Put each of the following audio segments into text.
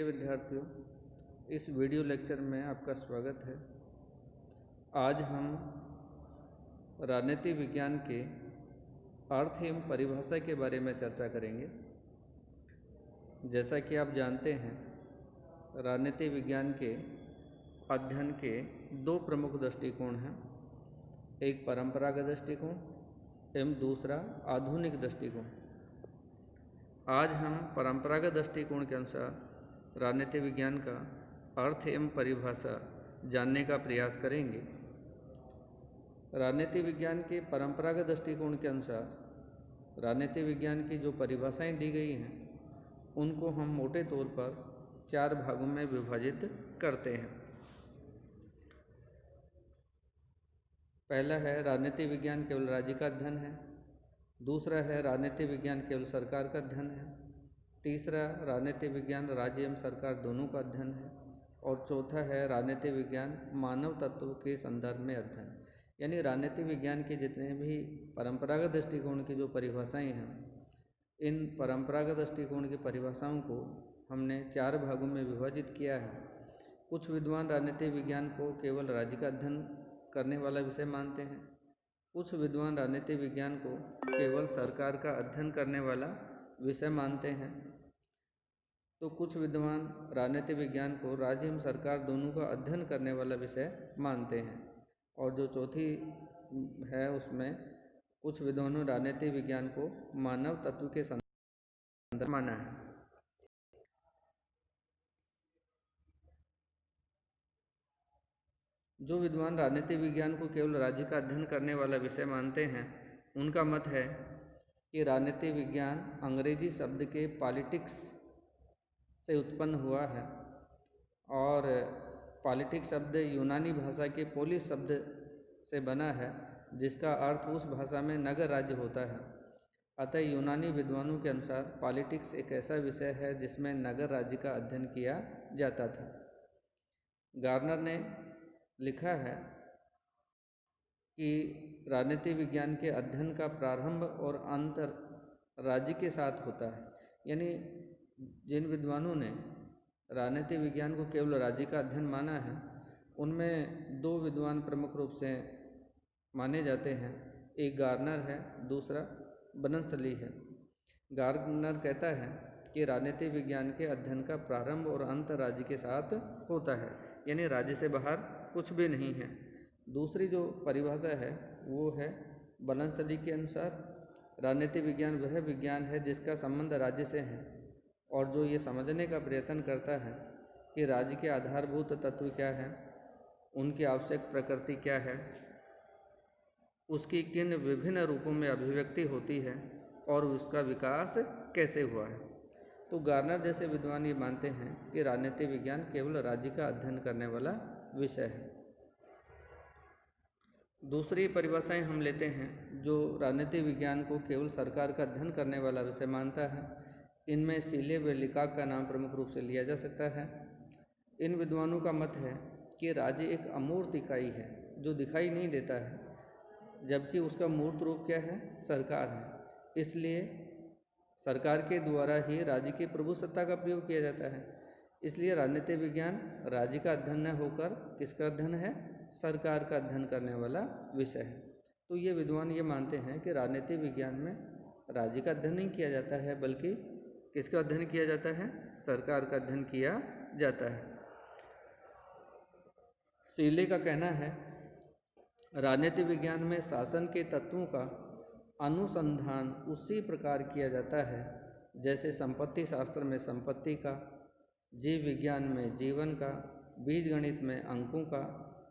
विद्यार्थियों, इस video lecture में आपका स्वागत है। आज हम राजनीति विज्ञान के अर्थ एवं परिभाषा के बारे में चर्चा करेंगे। जैसा कि आप जानते हैं, राजनीति विज्ञान के अध्ययन के दो प्रमुख दृष्टिकोण हैं, एक परंपरागत दृष्टिकोण एवं दूसरा आधुनिक दृष्टिकोण। आज हम परंपरागत दृष्टिकोण के अनुसार राजनीति विज्ञान का अर्थ एवं परिभाषा जानने का प्रयास करेंगे। राजनीति विज्ञान के परंपरागत दृष्टिकोण के अनुसार राजनीति विज्ञान की जो परिभाषाएं दी गई हैं, उनको हम मोटे तौर पर 4 भागों में विभाजित करते हैं। पहला है राजनीति विज्ञान केवल राज्य का अध्ययन है, दूसरा है राजनीति विज्ञान केवल सरकार का अध्ययन है, तीसरा राजनीति विज्ञान राज्य एवं सरकार दोनों का अध्ययन है, और चौथा है राजनीति विज्ञान मानव तत्व के संदर्भ में अध्ययन। यानी राजनीति विज्ञान के जितने भी परंपरागत दृष्टिकोण की जो परिभाषाएं हैं, इन परंपरागत दृष्टिकोण की परिभाषाओं को हमने 4 भागों में विभाजित किया है। कुछ विद्वान राजनीति विज्ञान को केवल राज्य का अध्ययन करने वाला विषय मानते हैं, कुछ विद्वान राजनीति विज्ञान को केवल सरकार का अध्ययन करने वाला विषय मानते हैं, तो कुछ विद्वान राजनीति विज्ञान को राज्य एवं सरकार दोनों का अध्ययन करने वाला विषय मानते हैं, और जो चौथी है उसमें कुछ विद्वानों राजनीति विज्ञान को मानव तत्व के संदर्भ माना है। जो विद्वान राजनीति विज्ञान को केवल राज्य का अध्ययन करने वाला विषय मानते हैं, उनका मत है कि राजनीति विज्ञान अंग्रेजी शब्द के पॉलिटिक्स से उत्पन्न हुआ है, और पॉलिटिक्स शब्द यूनानी भाषा के पोलिस शब्द से बना है, जिसका अर्थ उस भाषा में नगर राज्य होता है। अतः यूनानी विद्वानों के अनुसार पॉलिटिक्स एक ऐसा विषय है जिसमें नगर राज्य का अध्ययन किया जाता था। गार्नर ने लिखा है कि राजनीति विज्ञान के अध्ययन का प्रारंभ और अंत राज्य के साथ होता है। यानी जिन विद्वानों ने राजनीति विज्ञान को केवल राज्य का अध्ययन माना है, उनमें 2 विद्वान प्रमुख रूप से माने जाते हैं, एक गार्नर है, दूसरा बननसली है। गार्नर कहता है कि राजनीति विज्ञान के अध्ययन का प्रारंभ और अंत राज्य के साथ होता है, यानी राज्य से बाहर कुछ भी नहीं है। दूसरी जो परिभाषा है वो है बननसली के अनुसार राजनीति विज्ञान वह विज्ञान है जिसका संबंध राज्य से है, और जो ये समझने का प्रयत्न करता है कि राज्य के आधारभूत तत्व क्या है, उनकी आवश्यक प्रकृति क्या है, उसकी किन विभिन्न रूपों में अभिव्यक्ति होती है, और उसका विकास कैसे हुआ है। तो गार्नर जैसे विद्वान ये मानते हैं कि राजनीति विज्ञान केवल राज्य का अध्ययन करने वाला विषय है। दूसरी परिभाषाएं हम लेते हैं जो राजनीति विज्ञान को केवल सरकार का अध्ययन करने वाला विषय मानता है। इनमें सीले व लिकाक का नाम प्रमुख रूप से लिया जा सकता है। इन विद्वानों का मत है कि राज्य एक अमूर्त इकाई है जो दिखाई नहीं देता है, जबकि उसका मूर्त रूप क्या है, सरकार है। इसलिए सरकार के द्वारा ही राज्य की प्रभुसत्ता का प्रयोग किया जाता है। इसलिए राजनीति विज्ञान राज्य का अध्ययन न होकर किसका अध्ययन है, सरकार का अध्ययन करने वाला विषय है। तो ये विद्वान ये मानते हैं कि राजनीति विज्ञान में राज्य का अध्ययन नहीं किया जाता है, बल्कि किसका अध्ययन किया जाता है, सरकार का अध्ययन किया जाता है। सीले का कहना है राजनीति विज्ञान में शासन के तत्वों का अनुसंधान उसी प्रकार किया जाता है जैसे संपत्ति शास्त्र में संपत्ति का, जीव विज्ञान में जीवन का, बीज गणित में अंकों का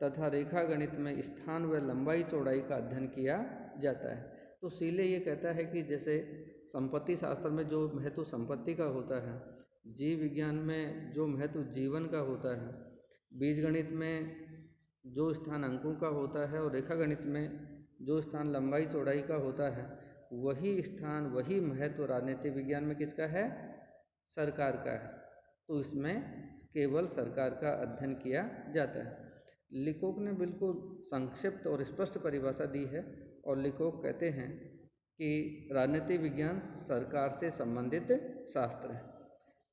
तथा रेखा गणित में स्थान व लंबाई चौड़ाई का अध्ययन किया जाता है। तो सीले ये कहता है कि जैसे संपत्ति शास्त्र में जो महत्व संपत्ति का होता है, जीव विज्ञान में जो महत्व जीवन का होता है, बीज गणित में जो स्थान अंकों का होता है, और रेखा गणित में जो स्थान लंबाई चौड़ाई का होता है, वही स्थान वही महत्व राजनीति विज्ञान में किसका है, सरकार का है। तो इसमें केवल सरकार का अध्ययन किया जाता है। लिकोक ने बिल्कुल संक्षिप्त और स्पष्ट परिभाषा दी है, और लिकोक कहते हैं कि राजनीति विज्ञान सरकार से संबंधित शास्त्र है।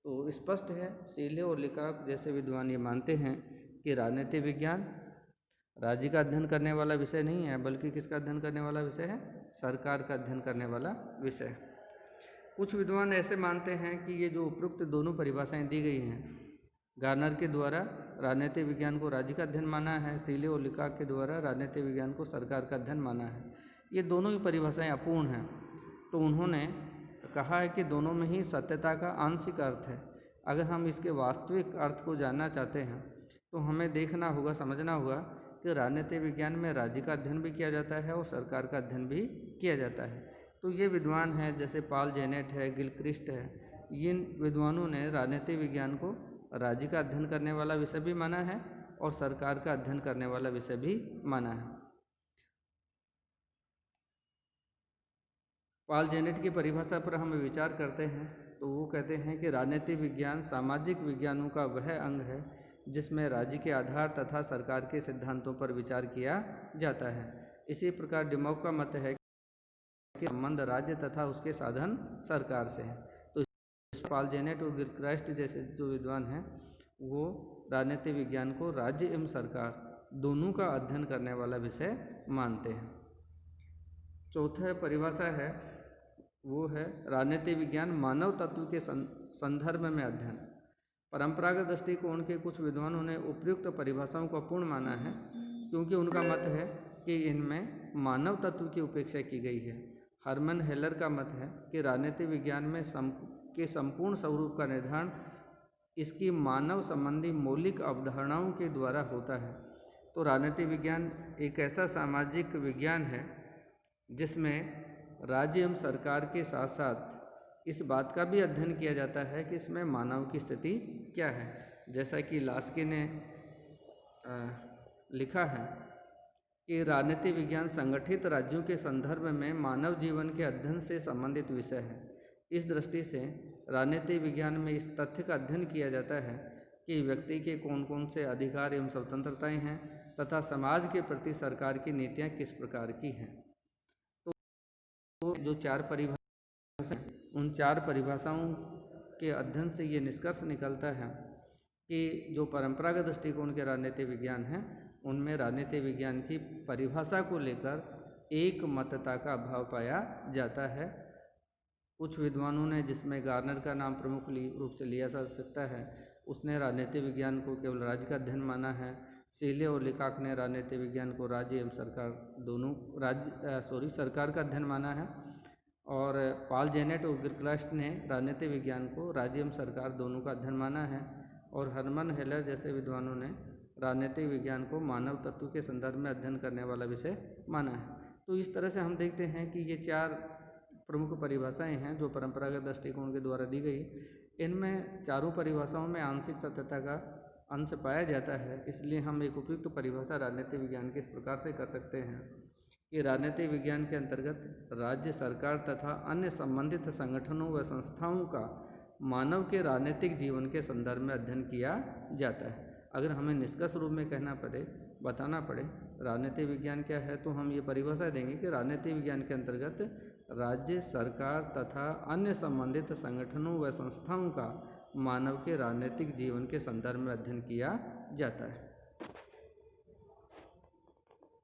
तो स्पष्ट है, सीले और लिकाक जैसे विद्वान ये मानते हैं कि राजनीतिक विज्ञान राज्य का अध्ययन करने वाला विषय नहीं है, बल्कि किसका अध्ययन करने वाला विषय है? सरकार का अध्ययन करने वाला विषय। कुछ विद्वान ऐसे मानते हैं कि ये जो उपरोक्त दोनों परिभाषाएं दी गई हैं, गार्नर के द्वारा राजनीतिक विज्ञान को राज्य का अध्ययन माना है, सीले और लिकाक के द्वारा राजनीतिक विज्ञान को सरकार का अध्ययन माना है, ये दोनों ही परिभाषाएं अपूर्ण हैं। तो उन्होंने कहा है कि दोनों में ही सत्यता का आंशिक अर्थ है। अगर हम इसके वास्तविक अर्थ को जानना चाहते हैं तो हमें देखना होगा, समझना होगा कि राजनीतिक विज्ञान में राज्य का अध्ययन भी किया जाता है और सरकार का अध्ययन भी किया जाता है। तो ये विद्वान हैं जैसे पॉल जेनेट है, गिलक्रिस्ट है, इन विद्वानों ने राजनीतिक विज्ञान को राज्य का अध्ययन करने वाला विषय भी माना है और सरकार का अध्ययन करने वाला विषय भी माना है। पॉल जेनेट की परिभाषा पर हम विचार करते हैं तो वो कहते हैं कि राजनीतिक विज्ञान सामाजिक विज्ञानों का वह अंग है जिसमें राज्य के आधार तथा सरकार के सिद्धांतों पर विचार किया जाता है। इसी प्रकार डिमॉक का मत है कि संबंध राज्य तथा उसके साधन सरकार से है। तो पॉल जेनेट और गिलक्रिस्ट जैसे जो विद्वान हैं वो राजनीतिक विज्ञान को राज्य एवं सरकार दोनों का अध्ययन करने वाला विषय मानते हैं। चौथा परिभाषा है वो है राजनीतिक विज्ञान मानव तत्व के संदर्भ में अध्ययन। परंपरागत दृष्टिकोण के कुछ विद्वानों ने उपयुक्त परिभाषाओं को अपूर्ण माना है क्योंकि उनका मत है कि इनमें मानव तत्व की उपेक्षा की गई है। हरमन हेलर का मत है कि राजनीतिक विज्ञान में के संपूर्ण स्वरूप का निर्धारण इसकी मानव संबंधी मौलिक अवधारणाओं के द्वारा होता है। तो राजनीतिक विज्ञान एक ऐसा सामाजिक विज्ञान है जिसमें राज्य एवं सरकार के साथ साथ इस बात का भी अध्ययन किया जाता है कि इसमें मानव की स्थिति क्या है। जैसा कि लास्की ने लिखा है कि राजनीतिक विज्ञान संगठित राज्यों के संदर्भ में मानव जीवन के अध्ययन से संबंधित विषय है। इस दृष्टि से राजनीतिक विज्ञान में इस तथ्य का अध्ययन किया जाता है कि व्यक्ति के कौन कौन से अधिकार एवं स्वतंत्रताएं हैं तथा समाज के प्रति सरकार की नीतियां किस प्रकार की हैं। तो जो चार परिभाषाएं, उन चार परिभाषाओं के अध्ययन से ये निष्कर्ष निकलता है कि जो परंपरागत दृष्टिकोण के राजनीतिक विज्ञान हैं उनमें राजनीतिक विज्ञान की परिभाषा को लेकर एक मतता का अभाव पाया जाता है। कुछ विद्वानों ने, जिसमें गार्नर का नाम प्रमुख रूप से लिया जा सकता है, उसने राजनीतिक विज्ञान को केवल राज्य का अध्ययन माना है। सीले और लिकाक ने राजनीतिक विज्ञान को राज्य एवं सरकार दोनों सरकार का अध्ययन माना है। और पॉल जेनेट और गिलक्रिस्ट ने राजनीतिक विज्ञान को राज्य एवं सरकार दोनों का अध्ययन माना है। और हरमन हेलर जैसे विद्वानों ने राजनीतिक विज्ञान को मानव तत्व के संदर्भ में अध्ययन करने वाला विषय माना है। तो इस तरह से हम देखते हैं कि ये चार प्रमुख परिभाषाएं हैं जो परंपरागत दृष्टिकोण के द्वारा दी गई। इनमें चारों परिभाषाओं में आंशिक सत्यता का अंश पाया जाता है। इसलिए हम एक उपयुक्त परिभाषा राजनीतिक विज्ञान के इस प्रकार से कर सकते हैं कि राजनीतिक विज्ञान के अंतर्गत राज्य, सरकार तथा अन्य संबंधित संगठनों व संस्थाओं का मानव के राजनीतिक जीवन के संदर्भ में अध्ययन किया जाता है। अगर हमें निष्कर्ष रूप में बताना पड़े राजनीतिक विज्ञान क्या है, तो हम ये परिभाषा देंगे कि राजनीतिक विज्ञान के अंतर्गत राज्य, सरकार तथा अन्य संबंधित संगठनों व संस्थाओं का मानव के राजनीतिक जीवन के संदर्भ में अध्ययन किया जाता है।